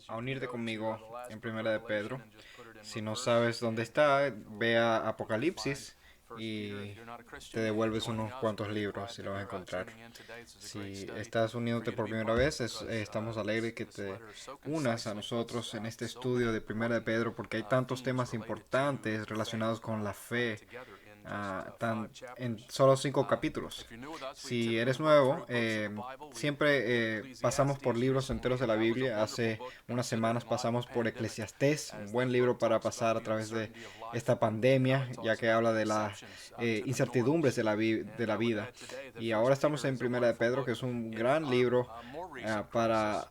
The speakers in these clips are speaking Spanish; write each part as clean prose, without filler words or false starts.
A unirte conmigo en Primera de Pedro. Si no sabes dónde está, ve a Apocalipsis y te devuelves unos cuantos libros y lo vas a encontrar. Si estás uniéndote por primera vez, estamos alegres que te unas a nosotros en este estudio de Primera de Pedro porque hay tantos temas importantes relacionados con la fe en solo 5 capítulos. Si eres nuevo, siempre pasamos por libros enteros de la Biblia. Hace unas semanas pasamos por Eclesiastés, un buen libro para pasar a través de esta pandemia, ya que habla de las incertidumbres de de la vida. Y ahora estamos en Primera de Pedro, que es un gran libro para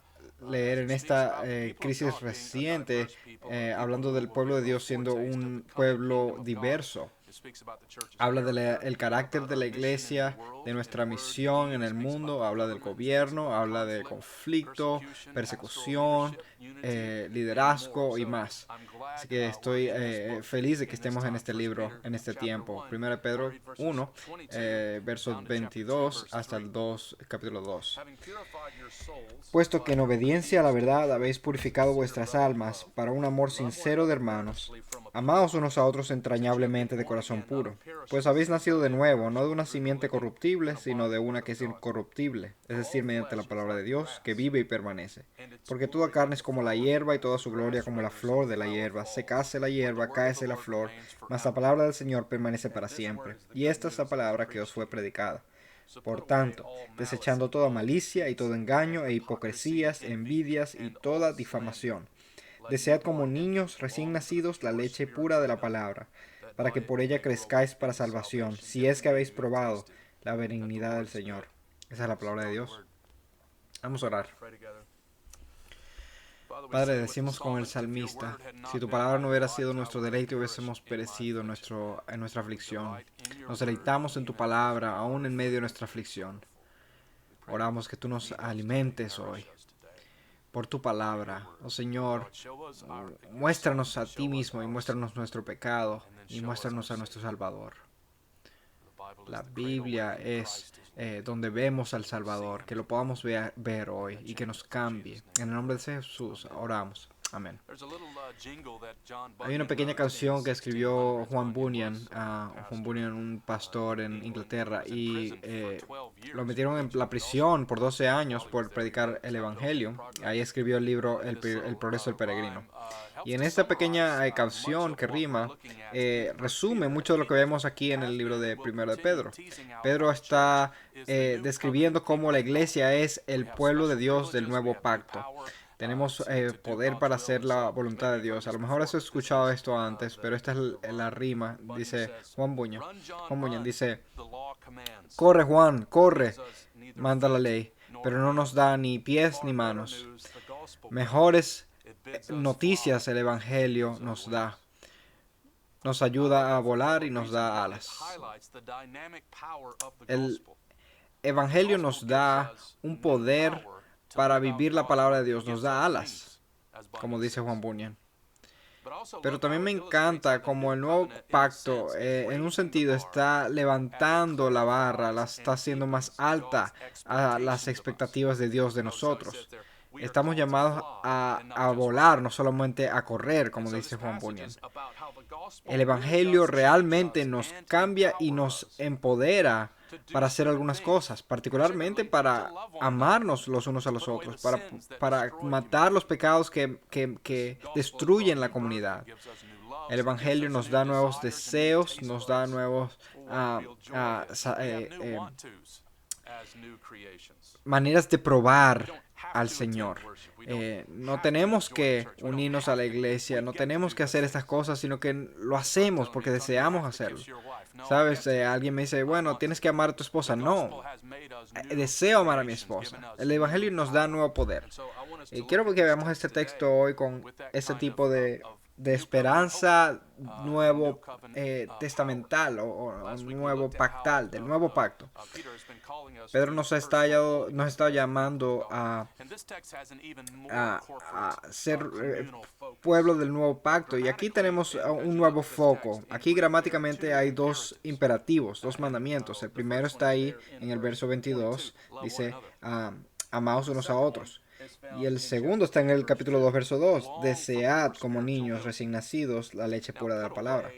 leer en esta crisis reciente, hablando del pueblo de Dios siendo un pueblo diverso. Habla del carácter de la iglesia, de nuestra misión en el mundo, habla del gobierno, habla de conflicto, persecución, liderazgo y más. Así que estoy feliz de que estemos en este libro, en este tiempo. 1 Pedro 1, versos 22 hasta el capítulo 2. Puesto que en obediencia a la verdad habéis purificado vuestras almas para un amor sincero de hermanos, amaos unos a otros entrañablemente de corazón puro, pues habéis nacido de nuevo, no de una simiente corruptible, sino de una que es incorruptible, es decir, mediante la palabra de Dios, que vive y permanece. Porque toda carne es como la hierba y toda su gloria como la flor de la hierba. Secase la hierba, cáese la flor, mas la palabra del Señor permanece para siempre. Y esta es la palabra que os fue predicada. Por tanto, desechando toda malicia y todo engaño e hipocresías, envidias y toda difamación, desead como niños recién nacidos la leche pura de la palabra, para que por ella crezcáis para salvación, si es que habéis probado la benignidad del Señor. Esa es la palabra de Dios. Vamos a orar. Padre, decimos con el salmista, si tu palabra no hubiera sido nuestro deleite, hubiésemos perecido en nuestra aflicción. Nos deleitamos en tu palabra, aún en medio de nuestra aflicción. Oramos que tú nos alimentes hoy por tu palabra. Oh Señor, muéstranos a ti mismo y muéstranos nuestro pecado y muéstranos a nuestro Salvador. La Biblia es donde vemos al Salvador, que lo podamos ver hoy y que nos cambie. En el nombre de Jesús oramos. Amén. Hay una pequeña canción que escribió Juan Bunyan, un pastor en Inglaterra, y lo metieron en la prisión por 12 años por predicar el Evangelio. Ahí escribió el libro El progreso del peregrino. Y en esta pequeña canción que rima, resume mucho de lo que vemos aquí en el libro de Primero de Pedro. Pedro está describiendo cómo la iglesia es el pueblo de Dios del nuevo pacto. Tenemos poder para hacer la voluntad de Dios. A lo mejor has escuchado esto antes, pero esta es la rima. Dice Juan Bunyan. Juan Bunyan dice, corre Juan, corre, manda la ley, pero no nos da ni pies ni manos. Mejores noticias el Evangelio nos da. Nos ayuda a volar y nos da alas. El Evangelio nos da un poder para vivir la palabra de Dios, nos da alas, como dice Juan Bunyan. Pero también me encanta como el nuevo pacto, en un sentido, está levantando la barra, la está haciendo más alta a las expectativas de Dios de nosotros. Estamos llamados a volar, no solamente a correr, como dice Juan Bunyan. El Evangelio realmente nos cambia y nos empodera para hacer algunas cosas, particularmente para amarnos los unos a los otros, para matar los pecados que destruyen la comunidad. El Evangelio nos da nuevos deseos, nos da nuevos maneras de probar al Señor. No tenemos que unirnos a la iglesia, no tenemos que hacer estas cosas, sino que lo hacemos porque deseamos hacerlo. ¿Sabes? Alguien me dice, bueno, tienes que amar a tu esposa. No, deseo amar a mi esposa. El Evangelio nos da nuevo poder. Quiero que veamos este texto hoy con este tipo de de esperanza nuevo testamental o nuevo pactal, del nuevo pacto. Pedro nos está llamando a ser pueblo del nuevo pacto. Y aquí tenemos un nuevo foco. Aquí gramáticamente hay dos imperativos, dos mandamientos. El primero está ahí en el verso 22. Dice, amaos unos a otros. Y el segundo está en el capítulo 2, verso 2. Desead como niños recién nacidos la leche pura de la palabra.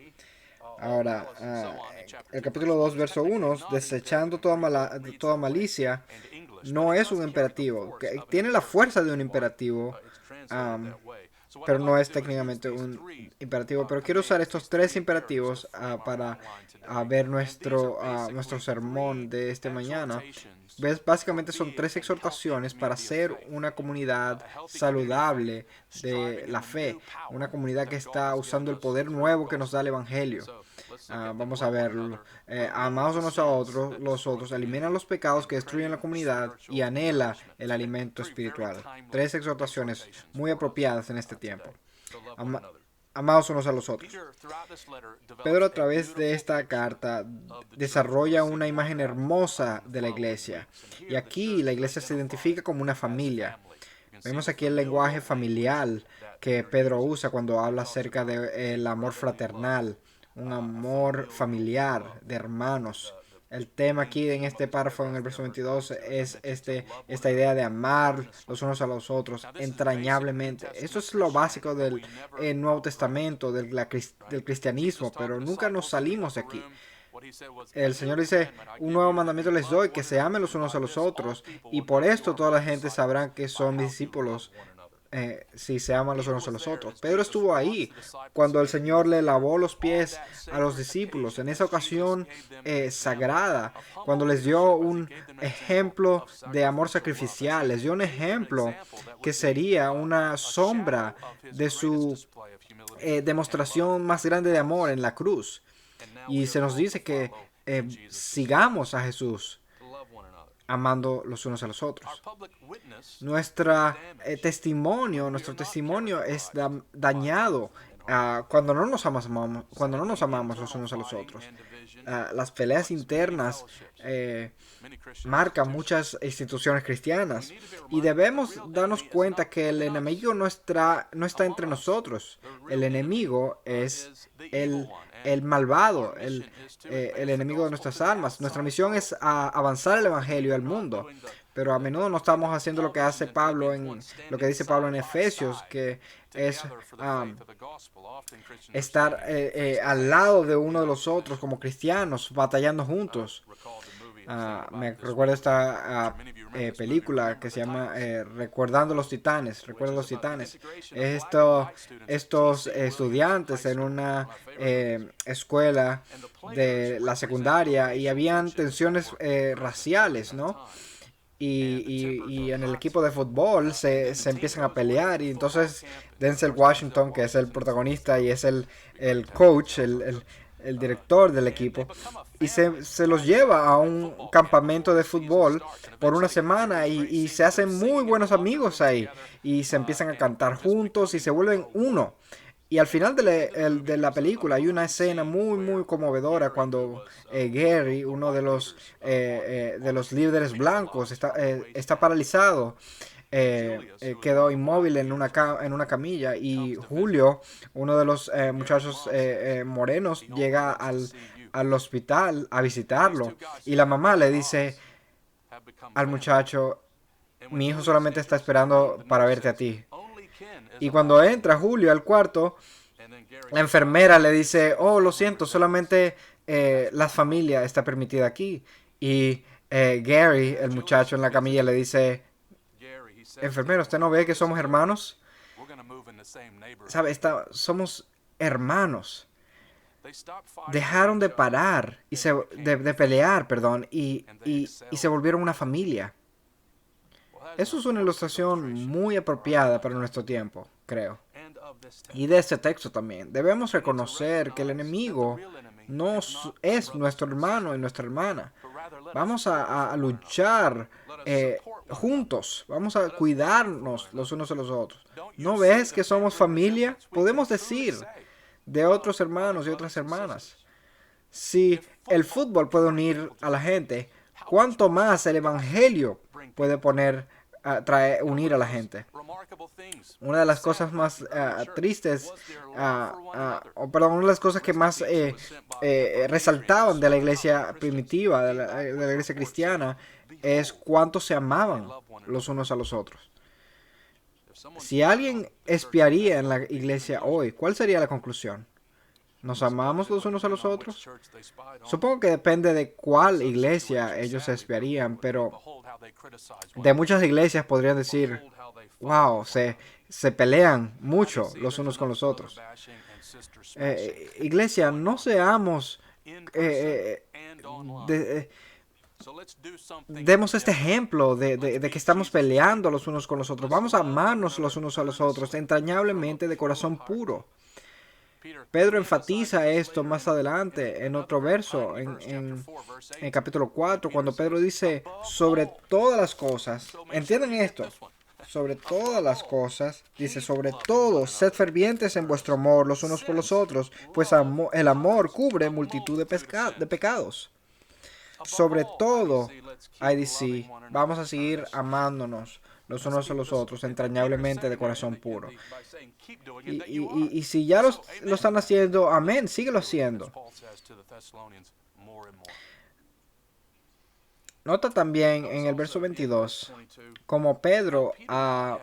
Ahora, el capítulo 2, verso 1, desechando toda malicia, no es un imperativo. Tiene la fuerza de un imperativo, pero no es técnicamente un imperativo. Pero quiero usar estos tres imperativos para ver nuestro sermón de esta mañana. Básicamente son tres exhortaciones para ser una comunidad saludable de la fe, una comunidad que está usando el poder nuevo que nos da el Evangelio. Vamos a verlo. Amaos unos a otros, los otros, eliminan los pecados que destruyen la comunidad y anhela el alimento espiritual. Tres exhortaciones muy apropiadas en este tiempo. Amaos unos a los otros. Pedro, a través de esta carta, desarrolla una imagen hermosa de la iglesia. Y aquí la iglesia se identifica como una familia. Vemos aquí el lenguaje familiar que Pedro usa cuando habla acerca del amor fraternal, un amor familiar de hermanos. El tema aquí en este párrafo, en el verso 22, es esta idea de amar los unos a los otros entrañablemente. Eso es lo básico del Nuevo Testamento, del cristianismo, pero nunca nos salimos de aquí. El Señor dice, un nuevo mandamiento les doy, que se amen los unos a los otros, y por esto toda la gente sabrá que son mis discípulos, si se aman los unos a los otros. Pedro estuvo ahí cuando el Señor le lavó los pies a los discípulos, en esa ocasión sagrada, cuando les dio un ejemplo de amor sacrificial, les dio un ejemplo que sería una sombra de su demostración más grande de amor en la cruz. Y se nos dice que sigamos a Jesús amando los unos a los otros. Nuestro testimonio es dañado cuando no nos amamos los unos a los otros. Las peleas internas marcan muchas instituciones cristianas y debemos darnos cuenta que el enemigo no está entre nosotros. El enemigo es el malvado, el enemigo de nuestras almas. Nuestra misión es avanzar el evangelio al mundo, pero a menudo no estamos haciendo lo que hace Pablo lo que dice Pablo en Efesios, que es estar al lado de uno de los otros como cristianos, batallando juntos. Me recuerdo esta película que se llama Recuerda los Titanes. Estos estudiantes en una escuela de la secundaria, y habían tensiones raciales, ¿no? Y en el equipo de fútbol se empiezan a pelear, y entonces Denzel Washington, que es el protagonista y es el coach, el director del equipo, y se los lleva a un campamento de fútbol por una semana, y se hacen muy buenos amigos ahí, y se empiezan a cantar juntos y se vuelven uno. Y al final de la película hay una escena muy, muy conmovedora cuando Gary, uno de los líderes blancos, está paralizado. Quedó inmóvil en una camilla, y Julio, uno de los muchachos morenos, llega al hospital a visitarlo, y la mamá le dice al muchacho, mi hijo solamente está esperando para verte a ti. Y cuando entra Julio al cuarto, la enfermera le dice, oh, lo siento, solamente la familia está permitida aquí. Y Gary, el muchacho en la camilla, le dice, enfermero, ¿usted no ve que somos hermanos? ¿Sabe? Somos hermanos. Dejaron de parar de pelear, y se volvieron una familia. Eso es una ilustración muy apropiada para nuestro tiempo, creo. Y de este texto también. Debemos reconocer que el enemigo no es nuestro hermano y nuestra hermana. Vamos a luchar juntos, vamos a cuidarnos los unos a los otros. ¿No ves que somos familia? Podemos decir de otros hermanos y otras hermanas. Si el fútbol puede unir a la gente, ¿cuánto más el evangelio puede unir a la gente? Una de las cosas más tristes, una de las cosas que más resaltaban de la iglesia primitiva, de la iglesia cristiana, es cuánto se amaban los unos a los otros. Si alguien espiaría en la iglesia hoy, ¿cuál sería la conclusión? ¿Nos amamos los unos a los otros? Supongo que depende de cuál iglesia ellos espiarían, pero de muchas iglesias podrían decir, wow, se pelean mucho los unos con los otros. Iglesia, no seamos... demos este ejemplo de que estamos peleando los unos con los otros. Vamos a amarnos los unos a los otros entrañablemente de corazón puro. Pedro enfatiza esto más adelante en otro verso, en capítulo 4, cuando Pedro dice, sobre todas las cosas, ¿entienden esto? Sobre todas las cosas, dice, sobre todo, sed fervientes en vuestro amor los unos por los otros, pues el amor cubre multitud de pecados. Sobre todo, IDC, vamos a seguir amándonos los unos a los otros entrañablemente de corazón puro. Y si ya lo están haciendo, amén, síguelo haciendo. Nota también en el verso 22, como Pedro ha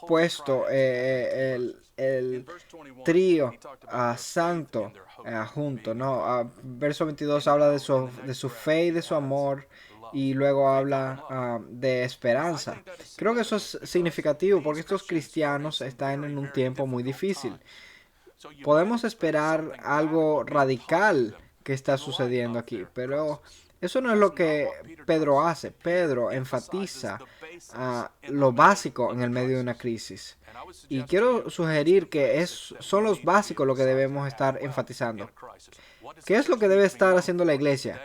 puesto el trío santo junto, ¿no? Verso 22 habla de su fe y de su amor, y luego habla de esperanza. Creo que eso es significativo porque estos cristianos están en un tiempo muy difícil. Podemos esperar algo radical que está sucediendo aquí, pero eso no es lo que Pedro hace. Pedro enfatiza lo básico en el medio de una crisis. Y quiero sugerir que son los básicos lo que debemos estar enfatizando. ¿Qué es lo que debe estar haciendo la iglesia?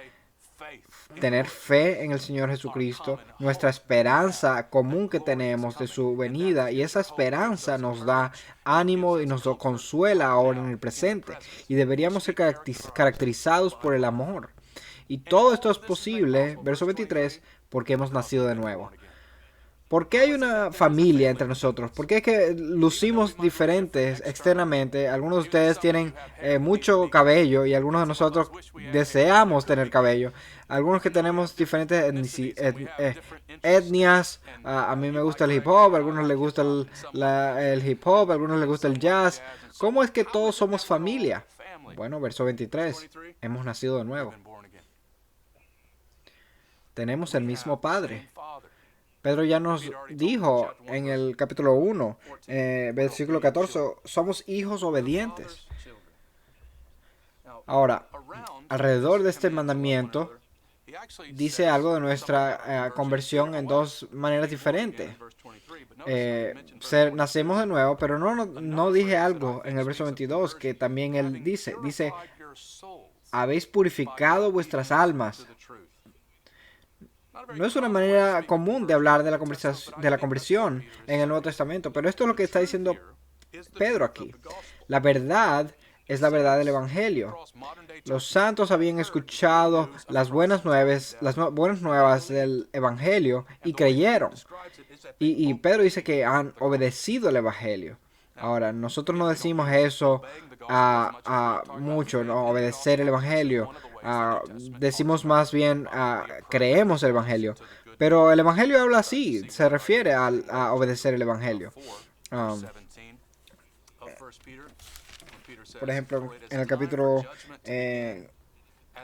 Tener fe en el Señor Jesucristo, nuestra esperanza común que tenemos de su venida, y esa esperanza nos da ánimo y nos consuela ahora en el presente, y deberíamos ser caracterizados por el amor. Y todo esto es posible, verso 23, porque hemos nacido de nuevo. ¿Por qué hay una familia entre nosotros? ¿Por qué es que lucimos diferentes externamente? Algunos de ustedes tienen mucho cabello y algunos de nosotros deseamos tener cabello. Algunos que tenemos diferentes etnias. A mí me gusta el hip hop, a algunos les gusta el hip hop, a algunos les gusta el jazz. ¿Cómo es que todos somos familia? Bueno, verso 23. Hemos nacido de nuevo. Tenemos el mismo Padre. Pedro ya nos dijo en el capítulo 1, versículo 14, somos hijos obedientes. Ahora, alrededor de este mandamiento, dice algo de nuestra conversión en dos maneras diferentes. Nacemos de nuevo, pero no dije algo en el verso 22 que también él dice, habéis purificado vuestras almas. No es una manera común de hablar de la conversión en el Nuevo Testamento, pero esto es lo que está diciendo Pedro aquí. La verdad es la verdad del Evangelio. Los santos habían escuchado las buenas nuevas del Evangelio y creyeron. Y Pedro dice que han obedecido el Evangelio. Ahora, nosotros no decimos eso a mucho, ¿no? Obedecer el Evangelio. Decimos más bien creemos el Evangelio. Pero el Evangelio habla así, se refiere a obedecer el Evangelio. Por ejemplo, en el capítulo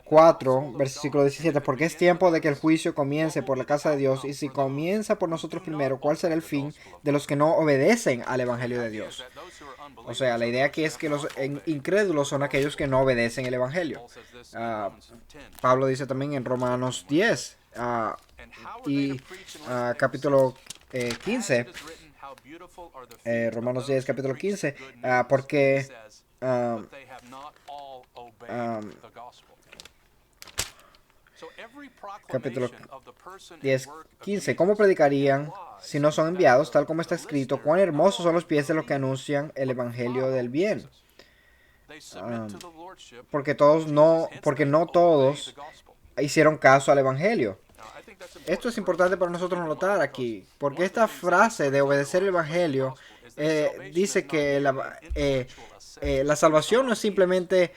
4, versículo 17, porque es tiempo de que el juicio comience por la casa de Dios, y si comienza por nosotros primero, ¿cuál será el fin de los que no obedecen al Evangelio de Dios? O sea, la idea aquí es que los incrédulos son aquellos que no obedecen el Evangelio. Pablo dice también en Romanos 10 y capítulo 15, Romanos 10, capítulo 15, porque Capítulo 10:15. ¿Cómo predicarían si no son enviados? Tal como está escrito, cuán hermosos son los pies de los que anuncian el evangelio del bien. Porque no todos hicieron caso al evangelio. Esto es importante para nosotros notar aquí, porque esta frase de obedecer el evangelio dice que la salvación no es simplemente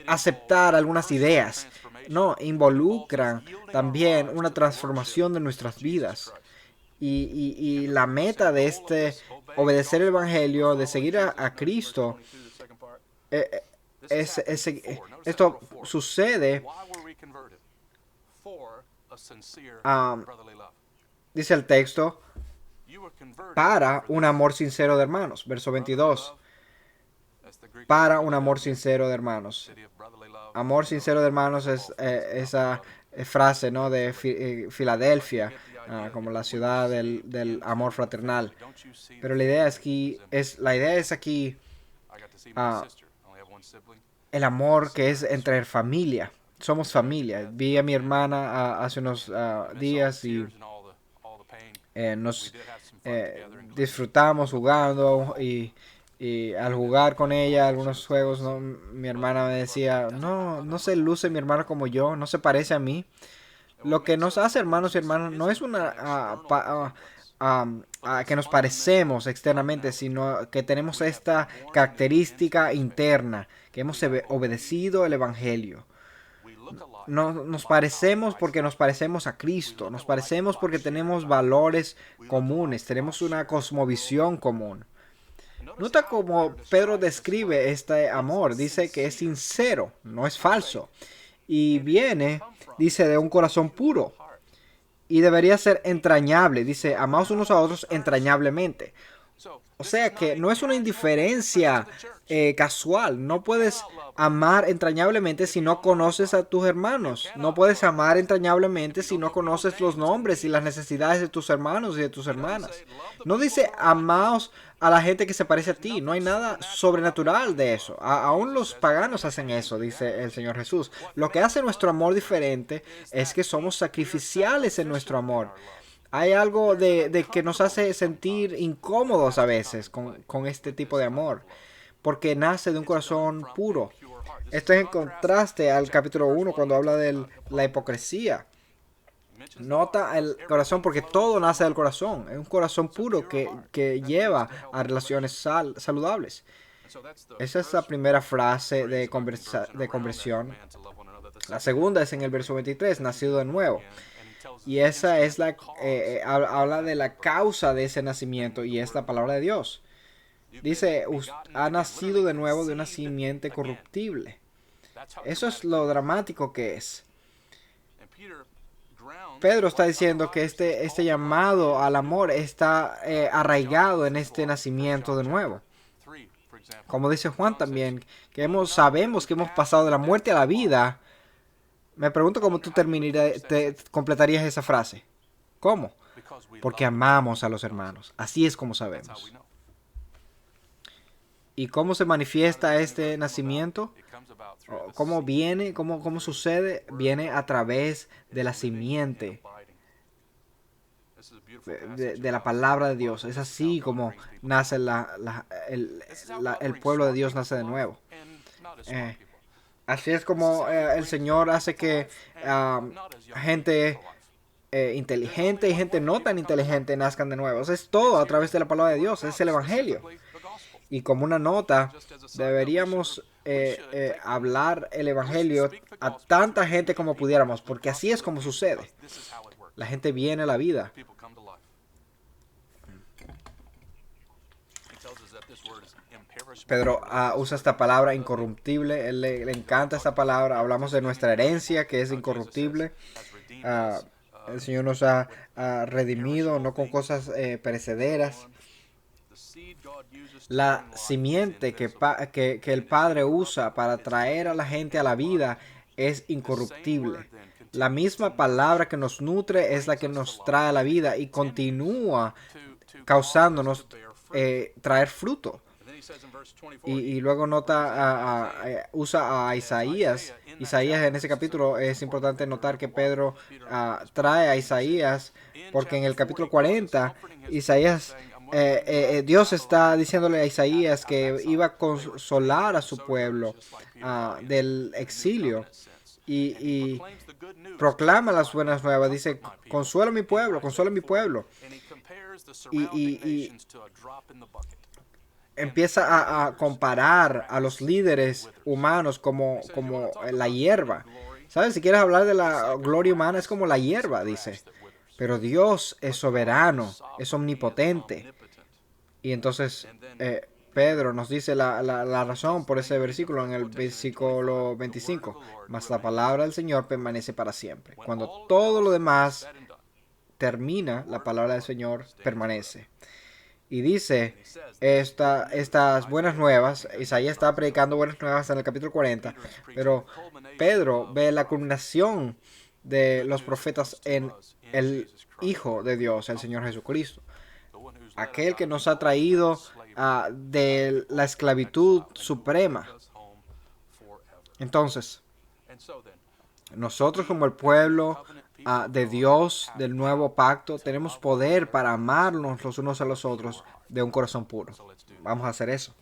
aceptar algunas ideas. No, involucran también una transformación de nuestras vidas. Y la meta de obedecer el evangelio, de seguir a Cristo, esto sucede, dice el texto, para un amor sincero de hermanos. Verso 22. Para un amor sincero de hermanos. Amor sincero de hermanos es esa frase, ¿no?, de Filadelfia, como la ciudad del amor fraternal. Pero la idea es aquí el amor que es entre familia. Somos familia. Vi a mi hermana hace unos días y nos disfrutamos jugando y al jugar con ella algunos juegos, ¿no?, mi hermana me decía, no se luce mi hermano como yo, no se parece a mí. Lo que nos hace hermanos y hermanas no es que nos parecemos externamente, sino que tenemos esta característica interna, que hemos obedecido el evangelio. No, nos parecemos porque nos parecemos a Cristo, nos parecemos porque tenemos valores comunes, tenemos una cosmovisión común. Nota cómo Pedro describe este amor. Dice que es sincero, no es falso. Y dice, de un corazón puro. Y debería ser entrañable. Dice, amaos unos a otros entrañablemente. O sea que no es una indiferencia casual. No puedes amar entrañablemente si no conoces a tus hermanos. No puedes amar entrañablemente si no conoces los nombres y las necesidades de tus hermanos y de tus hermanas. No dice amaos a la gente que se parece a ti. No hay nada sobrenatural de eso. Aún los paganos hacen eso, dice el Señor Jesús. Lo que hace nuestro amor diferente es que somos sacrificiales en nuestro amor. Hay algo de que nos hace sentir incómodos a veces con este tipo de amor, porque nace de un corazón puro. Esto es en contraste al capítulo 1 cuando habla de la hipocresía. Nota el corazón porque todo nace del corazón. Es un corazón puro que lleva a relaciones saludables. Esa es la primera frase de conversión. La segunda es en el verso 23, nacido de nuevo. Y esa es habla de la causa de ese nacimiento y es la palabra de Dios. Dice, ha nacido de nuevo de una simiente corruptible. Eso es lo dramático que es. Pedro está diciendo que este llamado al amor está arraigado en este nacimiento de nuevo. Como dice Juan también, que sabemos que hemos pasado de la muerte a la vida. Me pregunto cómo tú completarías esa frase. ¿Cómo? Porque amamos a los hermanos. Así es como sabemos. ¿Y cómo se manifiesta este nacimiento? ¿Cómo viene? ¿Cómo sucede? Viene a través de la simiente de la palabra de Dios. Es así como nace el pueblo de Dios nace de nuevo. Así es como el Señor hace que gente inteligente y gente no tan inteligente nazcan de nuevo. Es todo a través de la palabra de Dios. Es el Evangelio. Y como una nota, deberíamos hablar el Evangelio a tanta gente como pudiéramos, porque así es como sucede. La gente viene a la vida. Pedro usa esta palabra incorruptible. Él le encanta esta palabra. Hablamos de nuestra herencia que es incorruptible. El Señor nos ha redimido, no con cosas perecederas. La simiente que el Padre usa para traer a la gente a la vida es incorruptible. La misma palabra que nos nutre es la que nos trae a la vida y continúa causándonos traer fruto. Y luego usa a Isaías. Isaías en ese capítulo es importante notar que Pedro trae a Isaías porque en el capítulo 40 Isaías, Dios está diciéndole a Isaías que iba a consolar a su pueblo del exilio y proclama las buenas nuevas. Dice, consuela a mi pueblo, consuela a mi pueblo. Y empieza a comparar a los líderes humanos como la hierba. ¿Sabes? Si quieres hablar de la gloria humana, es como la hierba, dice. Pero Dios es soberano, es omnipotente. Y entonces Pedro nos dice la razón por ese versículo en el versículo 25. Mas la palabra del Señor permanece para siempre. Cuando todo lo demás termina, la palabra del Señor permanece. Y dice estas buenas nuevas. Isaías está predicando buenas nuevas en el capítulo 40, pero Pedro ve la culminación de los profetas en el Hijo de Dios, el Señor Jesucristo, aquel que nos ha traído de la esclavitud suprema. Entonces, nosotros como el pueblo de Dios, del nuevo pacto, tenemos poder para amarnos los unos a los otros de un corazón puro. Vamos a hacer eso.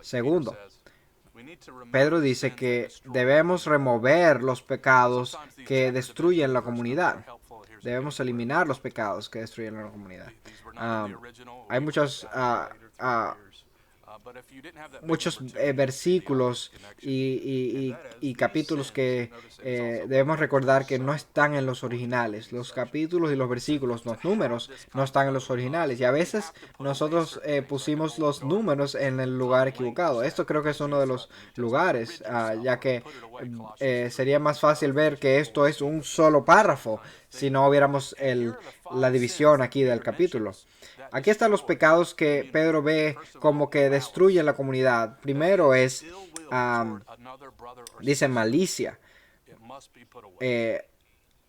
Segundo, Pedro dice que debemos remover los pecados que destruyen la comunidad. Debemos eliminar los pecados que destruyen la comunidad. Hay muchos versículos y capítulos que debemos recordar que no están en los originales. Los capítulos y los versículos, los números, no están en los originales. Y a veces nosotros pusimos los números en el lugar equivocado. Esto creo que es uno de los lugares, ya que sería más fácil ver que esto es un solo párrafo si no hubiéramos la división aquí del capítulo. Aquí están los pecados que Pedro ve como que destruyen la comunidad. Primero es, dice malicia.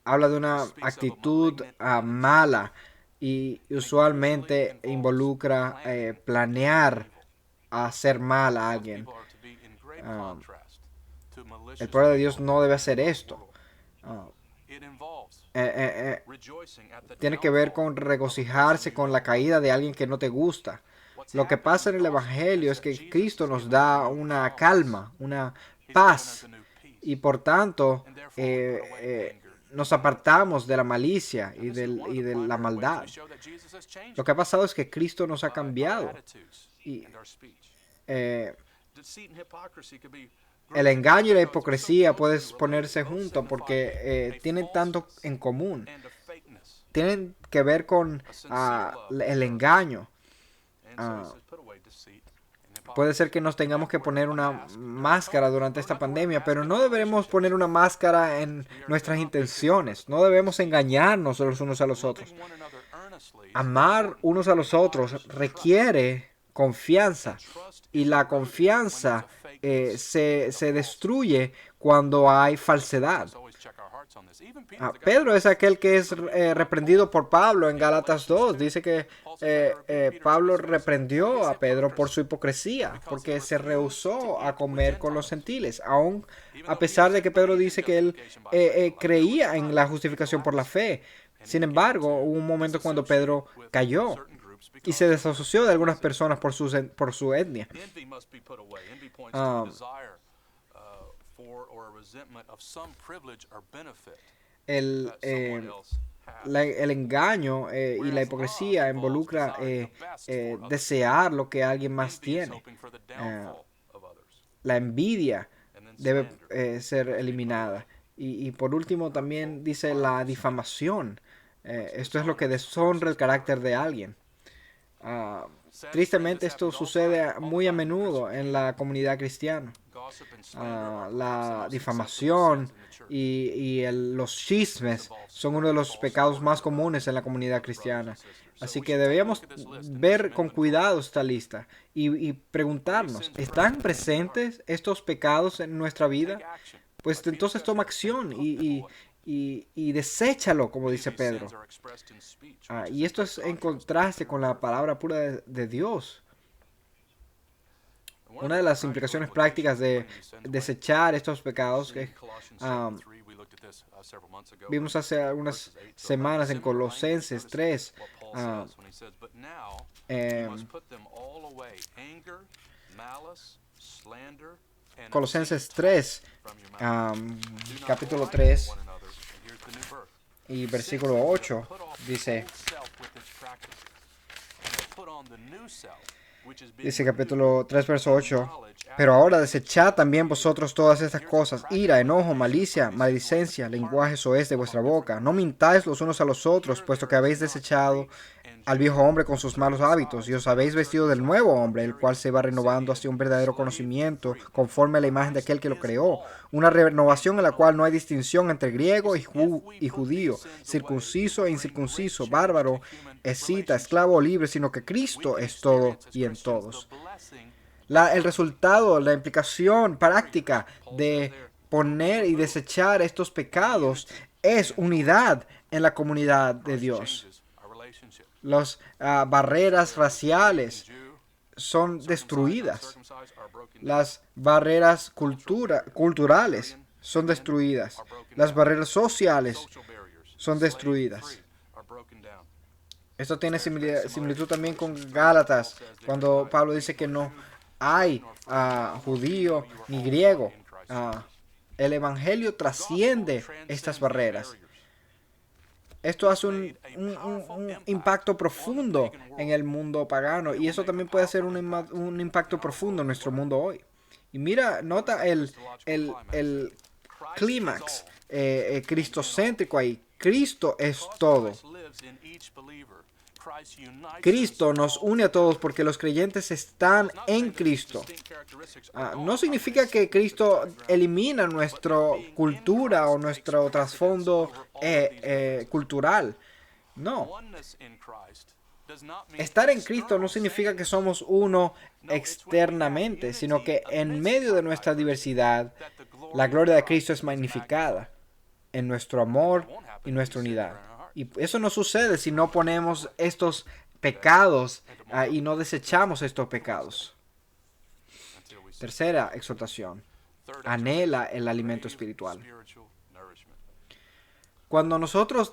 Habla de una actitud mala y usualmente involucra planear hacer mal a alguien. El pueblo de Dios no debe hacer esto. Tiene que ver con regocijarse con la caída de alguien que no te gusta. Lo que pasa en el Evangelio es que Cristo nos da una calma, una paz, y por tanto nos apartamos de la malicia y de la maldad. Lo que ha pasado es que Cristo nos ha cambiado. Y, el engaño y la hipocresía pueden ponerse juntos porque tienen tanto en común. Tienen que ver con el engaño. Puede ser que nos tengamos que poner una máscara durante esta pandemia, pero no debemos poner una máscara en nuestras intenciones. No debemos engañarnos los unos a los otros. Amar unos a los otros requiere confianza, y la confianza se destruye cuando hay falsedad. Pedro es aquel que es reprendido por Pablo en Gálatas 2. Dice que Pablo reprendió a Pedro por su hipocresía, porque se rehusó a comer con los gentiles, aun a pesar de que Pedro dice que él creía en la justificación por la fe. Sin embargo, hubo un momento cuando Pedro cayó y se desasoció de algunas personas por su etnia. El engaño y la hipocresía involucra desear lo que alguien más tiene. La envidia debe ser eliminada. Y por último también dice la difamación. Esto es lo que deshonra el carácter de alguien. Tristemente esto sucede muy a menudo en la comunidad cristiana. La difamación y los chismes son uno de los pecados más comunes en la comunidad cristiana. Así que debemos ver con cuidado esta lista y preguntarnos, ¿están presentes estos pecados en nuestra vida? Pues entonces toma acción y deséchalo, como dice Pedro. Y esto es en contraste con la palabra pura de Dios. Una de las implicaciones prácticas de desechar estos pecados que vimos hace algunas semanas en Colosenses 3. Colosenses 3, capítulo 3 y versículo 8 dice, capítulo 3, verso 8, pero ahora desechad también vosotros todas estas cosas, ira, enojo, malicia, maledicencia, lenguaje soez de vuestra boca. No mintáis los unos a los otros, puesto que habéis desechado al viejo hombre con sus malos hábitos, y os habéis vestido del nuevo hombre, el cual se va renovando hacia un verdadero conocimiento, conforme a la imagen de aquel que lo creó. Una renovación en la cual no hay distinción entre griego y judío, circunciso e incircunciso, bárbaro, escita, esclavo o libre, sino que Cristo es todo y en todos. El resultado, la implicación práctica de poner y desechar estos pecados es unidad en la comunidad de Dios. Las barreras raciales son destruidas. Las barreras culturales son destruidas. Las barreras sociales son destruidas. Esto tiene similitud también con Gálatas, cuando Pablo dice que no hay judío ni griego. El evangelio trasciende estas barreras. Esto hace un impacto profundo en el mundo pagano, y eso también puede hacer un impacto profundo en nuestro mundo hoy. Y mira, nota el clímax cristocéntrico ahí. Cristo es todo. Cristo nos une a todos porque los creyentes están en Cristo. No significa que Cristo elimina nuestra cultura o nuestro trasfondo cultural. No. Estar en Cristo no significa que somos uno externamente, sino que en medio de nuestra diversidad, la gloria de Cristo es magnificada en nuestro amor y nuestra unidad. Y eso no sucede si no ponemos estos pecados y no desechamos estos pecados. Tercera exhortación. Anhela el alimento espiritual. Cuando nosotros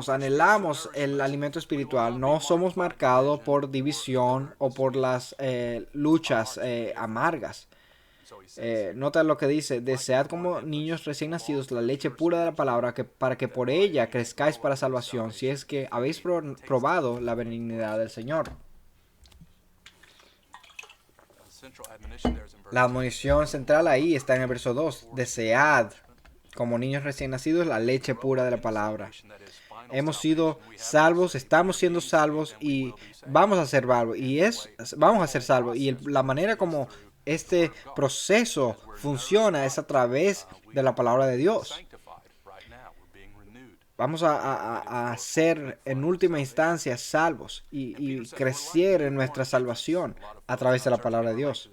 anhelamos el alimento espiritual, no somos marcados por división o por las luchas amargas. Nota lo que dice: desead como niños recién nacidos la leche pura de la palabra, para que por ella crezcáis para salvación, si es que habéis probado la benignidad del Señor. La admonición central ahí está en el verso 2. Desead como niños recién nacidos la leche pura de la palabra. Hemos sido salvos, estamos siendo salvos y vamos a ser salvos. Y la manera como este proceso funciona es a través de la palabra de Dios. Vamos a ser en última instancia salvos y crecer en nuestra salvación a través de la palabra de Dios.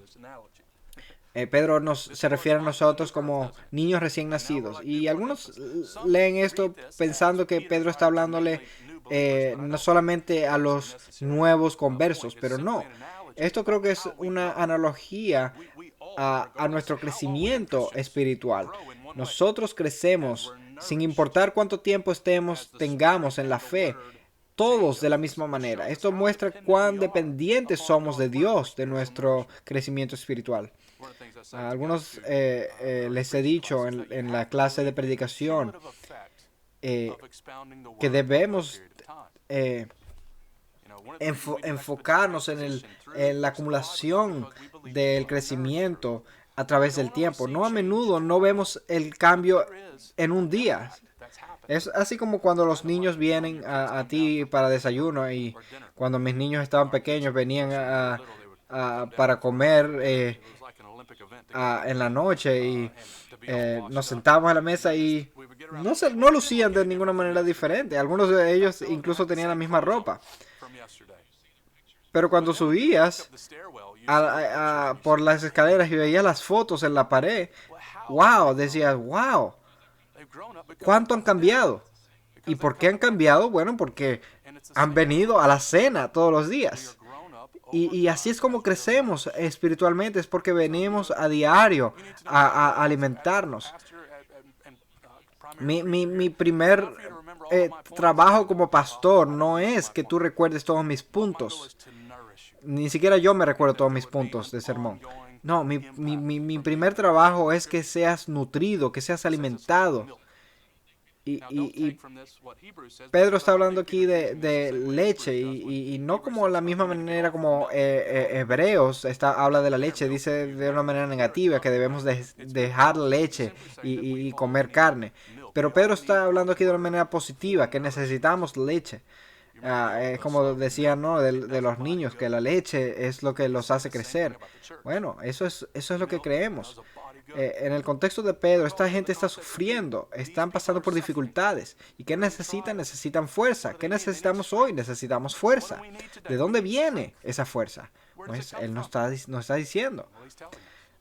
Pedro se refiere a nosotros como niños recién nacidos, y algunos leen esto pensando que Pedro está hablándole no solamente a los nuevos conversos, pero no. Esto creo que es una analogía a nuestro crecimiento espiritual. Nosotros crecemos sin importar cuánto tiempo tengamos en la fe, todos de la misma manera. Esto muestra cuán dependientes somos de Dios, de nuestro crecimiento espiritual. A algunos les he dicho en la clase de predicación que debemos enfocarnos en la acumulación del crecimiento a través del tiempo. No a menudo no vemos el cambio en un día. Es así como cuando los niños vienen a ti para desayuno, y cuando mis niños estaban pequeños venían para comer en la noche, y nos sentábamos a la mesa y no lucían de ninguna manera diferente. Algunos de ellos incluso tenían la misma ropa. Pero cuando subías por las escaleras y veías las fotos en la pared, wow, decías, wow, ¿cuánto han cambiado? ¿Y por qué han cambiado? Bueno, porque han venido a la cena todos los días. Y así es como crecemos espiritualmente, es porque venimos a diario a alimentarnos. Mi primer trabajo como pastor no es que tú recuerdes todos mis puntos. Ni siquiera yo me recuerdo todos mis puntos de sermón. No, mi primer trabajo es que seas nutrido, que seas alimentado. Y Pedro está hablando aquí de leche y no como la misma manera como Hebreos habla de la leche, dice de una manera negativa que debemos dejar la leche y comer carne. Pero Pedro está hablando aquí de una manera positiva, que necesitamos leche. Es como decían, ¿no? De los niños, que la leche es lo que los hace crecer. Bueno, eso es lo que creemos. En el contexto de Pedro, esta gente está sufriendo, están pasando por dificultades. ¿Y qué necesitan? Necesitan fuerza. ¿Qué necesitamos hoy? Necesitamos fuerza. ¿De dónde viene esa fuerza? Pues él nos está diciendo.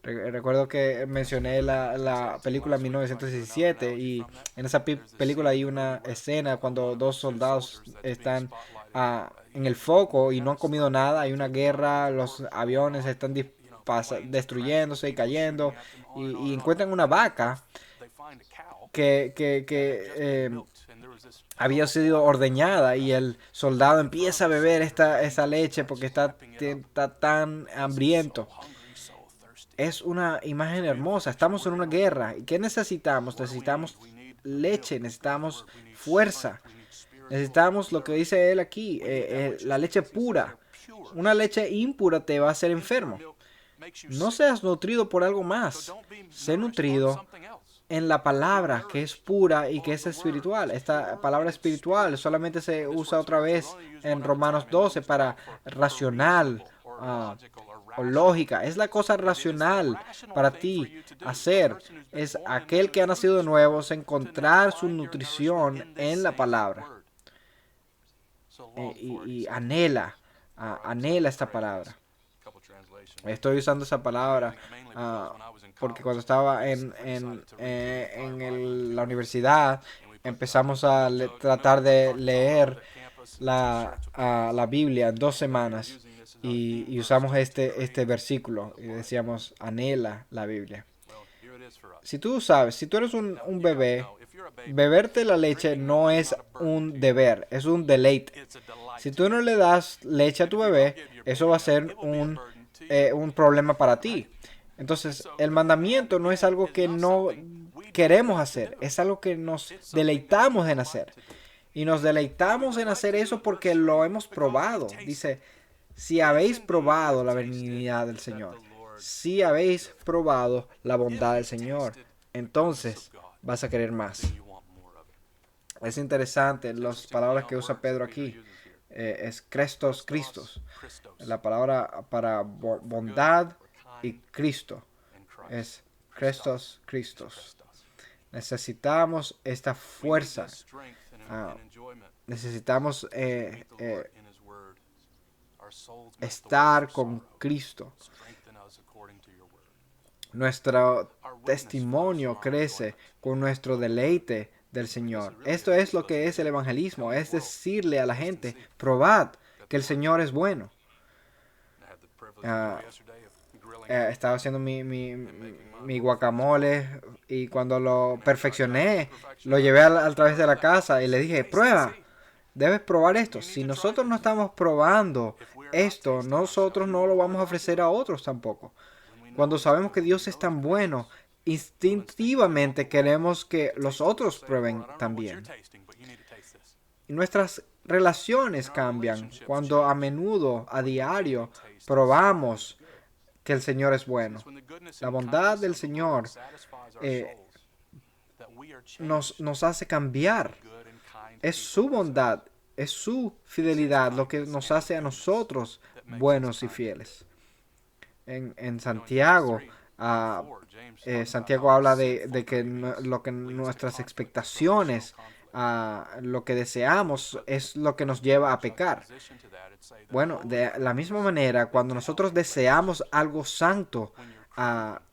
Recuerdo que mencioné la película 1917 y en esa película hay una escena cuando dos soldados están en el foco y no han comido nada, hay una guerra, los aviones están destruyéndose y cayendo y encuentran una vaca que había sido ordeñada y el soldado empieza a beber esa leche porque está tan hambriento. Es una imagen hermosa. Estamos en una guerra. ¿Y qué necesitamos? Necesitamos leche, necesitamos fuerza. Necesitamos lo que dice él aquí, la leche pura. Una leche impura te va a hacer enfermo. No seas nutrido por algo más. Sé nutrido en la palabra que es pura y que es espiritual. Esta palabra espiritual solamente se usa otra vez en Romanos 12 para racional o lógica. Es la cosa racional para ti hacer. Es aquel que ha nacido de nuevo, es encontrar su nutrición en la palabra. Y anhela esta palabra. Estoy usando esa palabra porque cuando estaba en la universidad empezamos a tratar de leer la Biblia en 2 semanas y usamos este versículo y decíamos anhela la Biblia. Si tú sabes, si tú eres un bebé, beberte la leche no es un deber, es un deleite. Si tú no le das leche a tu bebé, eso va a ser un problema para ti. Entonces, el mandamiento no es algo que no queremos hacer, es algo que nos deleitamos en hacer. Y nos deleitamos en hacer eso porque lo hemos probado. Dice, si habéis probado la benignidad del Señor, si habéis probado la bondad del Señor, entonces vas a querer más. Es interesante las palabras que usa Pedro aquí. Es Christos. La palabra para bondad y Cristo es Christos. Necesitamos esta fuerza. Necesitamos estar con Cristo. Nuestro testimonio crece con nuestro deleite del Señor. Esto es lo que es el evangelismo, es decirle a la gente, probad que el Señor es bueno. Estaba haciendo mi guacamole y cuando lo perfeccioné, lo llevé a través de la casa y le dije, prueba, debes probar esto. Si nosotros no estamos probando esto, nosotros no lo vamos a ofrecer a otros tampoco. Cuando sabemos que Dios es tan bueno, instintivamente queremos que los otros prueben también. Y nuestras relaciones cambian cuando a menudo, a diario, probamos que el Señor es bueno. La bondad del Señor nos hace cambiar. Es su bondad, es su fidelidad lo que nos hace a nosotros buenos y fieles. En Santiago, Santiago habla de que lo que nuestras expectaciones, lo que deseamos es lo que nos lleva a pecar. Bueno, de la misma manera, cuando nosotros deseamos algo santo,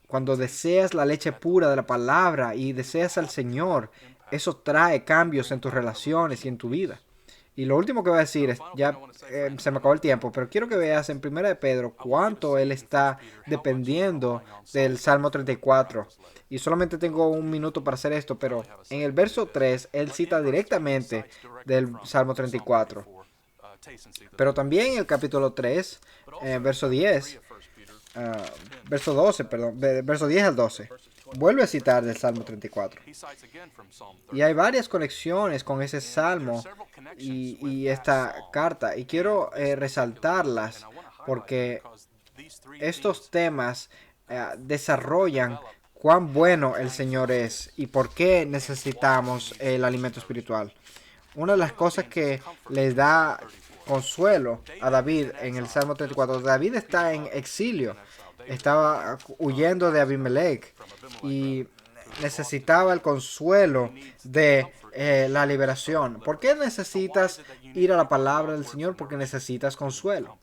cuando deseas la leche pura de la palabra y deseas al Señor, eso trae cambios en tus relaciones y en tu vida. Y lo último que voy a decir es, ya se me acabó el tiempo, pero quiero que veas en Primera de Pedro cuánto él está dependiendo del Salmo 34. Y solamente tengo un minuto para hacer esto, pero en el verso 3 él cita directamente del Salmo 34. Pero también en el capítulo 3, verso 10, ah, verso 12, perdón, verso 10 al 12, vuelve a citar del Salmo 34. Y hay varias conexiones con ese salmo y esta carta. Y quiero resaltarlas porque estos temas desarrollan cuán bueno el Señor es y por qué necesitamos el alimento espiritual. Una de las cosas que les da consuelo a David en el Salmo 34, David está en exilio, estaba huyendo de Abimelech y necesitaba el consuelo de la liberación. ¿Por qué necesitas ir a la palabra del Señor? Porque necesitas consuelo.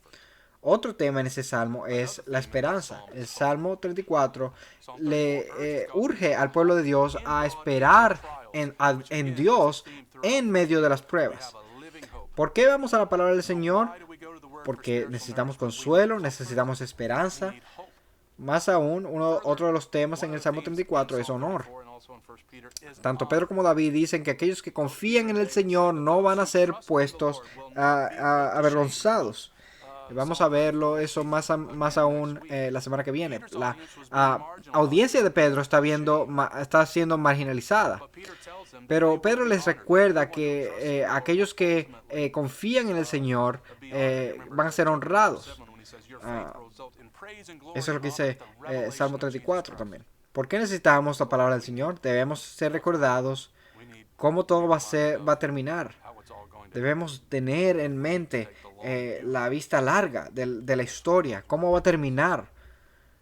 Otro tema en ese salmo es la esperanza. El Salmo 34 le urge al pueblo de Dios a esperar en Dios en medio de las pruebas. ¿Por qué vamos a la palabra del Señor? Porque necesitamos consuelo, necesitamos esperanza. Más aún, otro de los temas en el Salmo 34 es honor. Tanto Pedro como David dicen que aquellos que confían en el Señor no van a ser puestos avergonzados. Vamos a verlo eso más aún la semana que viene. La audiencia de Pedro está siendo marginalizada. Pero Pedro les recuerda que aquellos que confían en el Señor van a ser honrados. Ah, Eso es lo que dice Salmo 34 también. ¿Por qué necesitamos la palabra del Señor? Debemos ser recordados cómo todo va a terminar. Debemos tener en mente la vista larga de la historia, cómo va a terminar.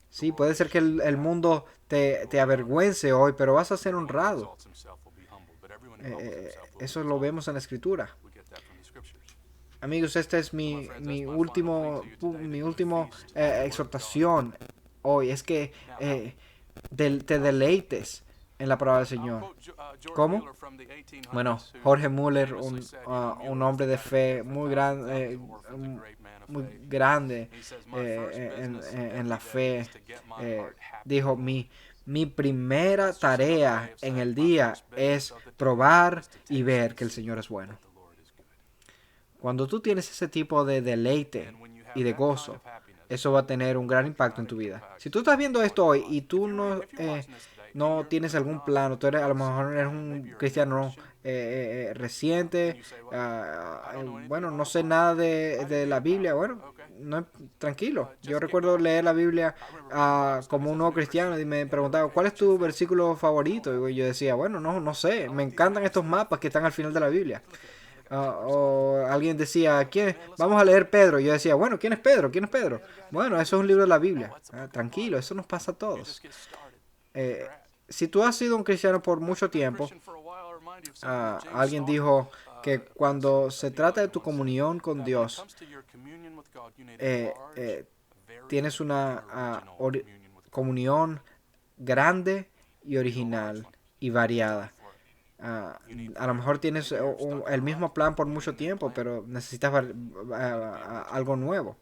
Sí, puede ser que el mundo te avergüence hoy, pero vas a ser honrado. Eso lo vemos en la Escritura. Amigos, esta es mi último exhortación hoy. Es que te deleites en la palabra del Señor. ¿Cómo? Bueno, Jorge Muller, un hombre de fe muy grande en la fe, dijo, mi primera tarea en el día es probar y ver que el Señor es bueno. Cuando tú tienes ese tipo de deleite y de gozo, eso va a tener un gran impacto en tu vida. Si tú estás viendo esto hoy y tú no tienes algún plano, a lo mejor eres un cristiano reciente, bueno, no sé nada de la Biblia, bueno, no, tranquilo. Yo recuerdo leer la Biblia como un nuevo cristiano y me preguntaba, ¿cuál es tu versículo favorito? Y yo decía, bueno, no sé, me encantan estos mapas que están al final de la Biblia. O alguien decía, vamos a leer Pedro. Y yo decía, bueno, ¿quién es Pedro? ¿Quién es Pedro? Bueno, eso es un libro de la Biblia. Tranquilo, eso nos pasa a todos. Si tú has sido un cristiano por mucho tiempo, alguien dijo que cuando se trata de tu comunión con Dios, tienes una comunión grande y original y variada. A lo mejor tienes el mismo plan por mucho tiempo, pero necesitas algo nuevo.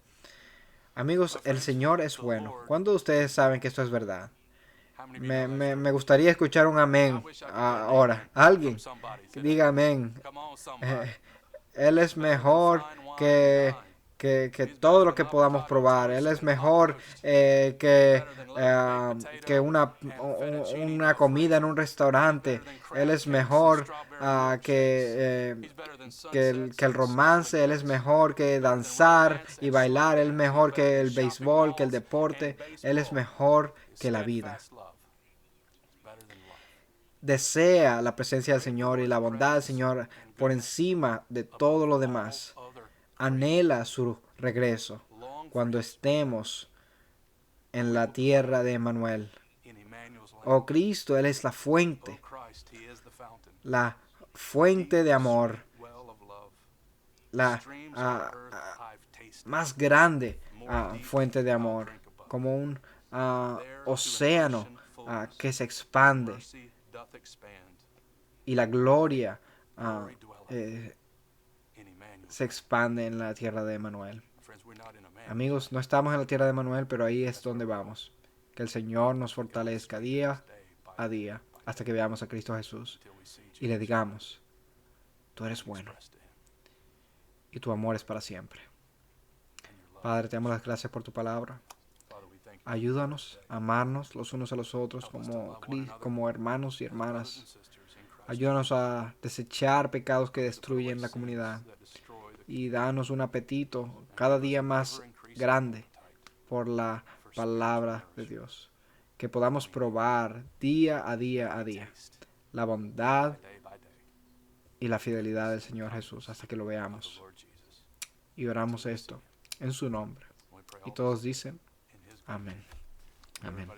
Amigos, el Señor es bueno. ¿Cuándo ustedes saben que esto es verdad? Me gustaría escuchar un amén ahora. Alguien que diga amén. Él es mejor que todo lo que podamos probar. Él es mejor que una comida en un restaurante. Él es mejor que el romance. Él es mejor que danzar y bailar. Él es mejor que el béisbol, que el deporte. Él es mejor que la vida. Desea la presencia del Señor y la bondad del Señor por encima de todo lo demás. Anhela su regreso cuando estemos en la tierra de Emmanuel. Oh Cristo, Él es la fuente de amor, la más grande fuente de amor, como un océano que se expande. Y la gloria se expande en la tierra de Emanuel. Amigos, no estamos en la tierra de Emanuel, pero ahí es donde vamos. Que el Señor nos fortalezca día a día hasta que veamos a Cristo Jesús y le digamos, tú eres bueno y tu amor es para siempre. Padre, te damos las gracias por tu palabra. Ayúdanos a amarnos los unos a los otros como hermanos y hermanas. Ayúdanos a desechar pecados que destruyen la comunidad y danos un apetito cada día más grande por la palabra de Dios. Que podamos probar día a día la bondad y la fidelidad del Señor Jesús hasta que lo veamos. Y oramos esto en su nombre. Y todos dicen, amén. Amén.